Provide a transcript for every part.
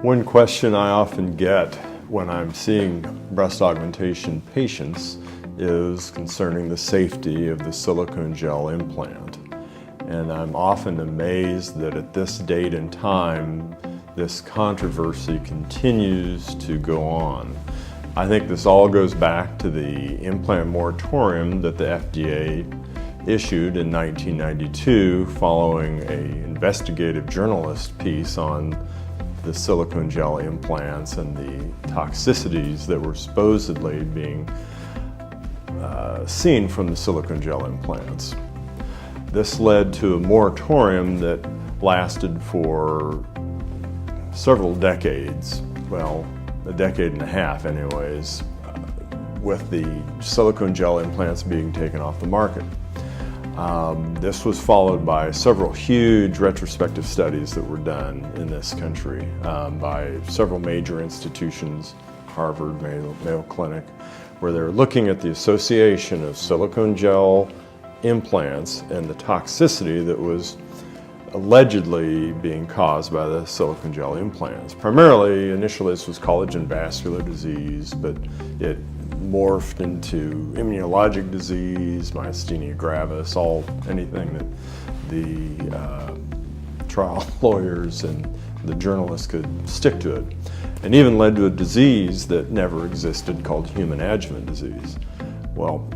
One question I often get when I'm seeing breast augmentation patients is concerning the safety of the silicone gel implant. And I'm often amazed that at this date and time, this controversy continues to go on. I think this all goes back to the implant moratorium that the FDA issued in 1992 following an investigative journalist piece on the silicone gel implants and the toxicities that were supposedly being seen from the silicone gel implants. This led to a moratorium that lasted for several decades, well, a decade and a half anyways, with the silicone gel implants being taken off the market. This was followed by several huge retrospective studies that were done in this country by several major institutions, Harvard, Mayo Clinic, where they're looking at the association of silicone gel implants and the toxicity that was allegedly being caused by the silicone gel implants. Primarily, initially this was collagen vascular disease, but it morphed into immunologic disease, myasthenia gravis, anything that the trial lawyers and the journalists could stick to it, and even led to a disease that never existed called human adjuvant disease. Well,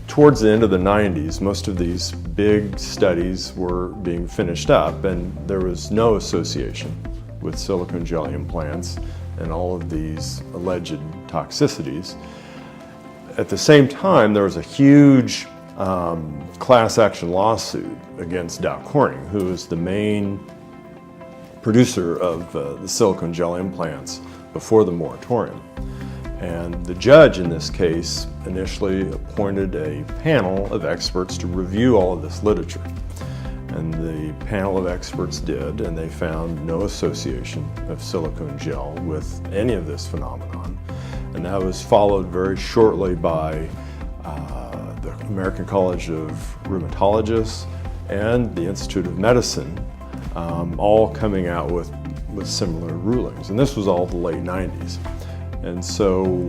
towards the end of the 90s, most of these big studies were being finished up, and there was no association with silicone gel implants and all of these alleged toxicities. At the same time, there was a huge class action lawsuit against Dow Corning, who is the main producer of the silicone gel implants before the moratorium. And the judge in this case initially appointed a panel of experts to review all of this literature. And the panel of experts did, and they found no association of silicone gel with any of this phenomenon. And that was followed very shortly by the American College of Rheumatologists and the Institute of Medicine, all coming out with similar rulings. And this was all the late 90s. And so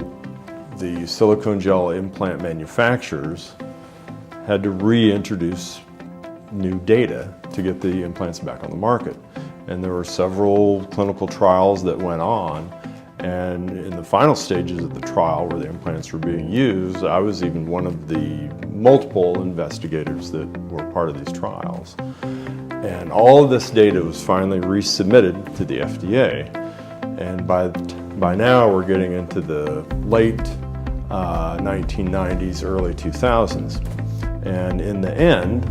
the silicone gel implant manufacturers had to reintroduce new data to get the implants back on the market. And there were several clinical trials that went on. And in the final stages of the trial where the implants were being used, I was even one of the multiple investigators that were part of these trials. And all of this data was finally resubmitted to the FDA. And by now we're getting into the late 1990s, early 2000s. And in the end,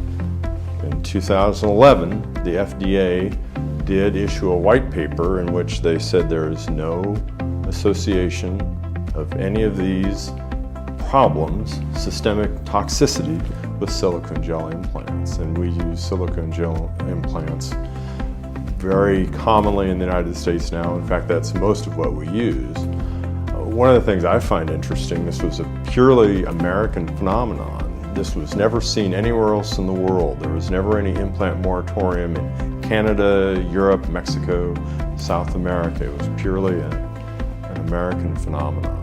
in 2011, the FDA did issue a white paper in which they said there is no association of any of these problems, systemic toxicity, with silicone gel implants. And we use silicone gel implants very commonly in the United States now. In fact, that's most of what we use. One of the things I find interesting, this was a purely American phenomenon. This was never seen anywhere else in the world. There was never any implant moratorium in Canada, Europe, Mexico, South America. It was purely an American phenomenon.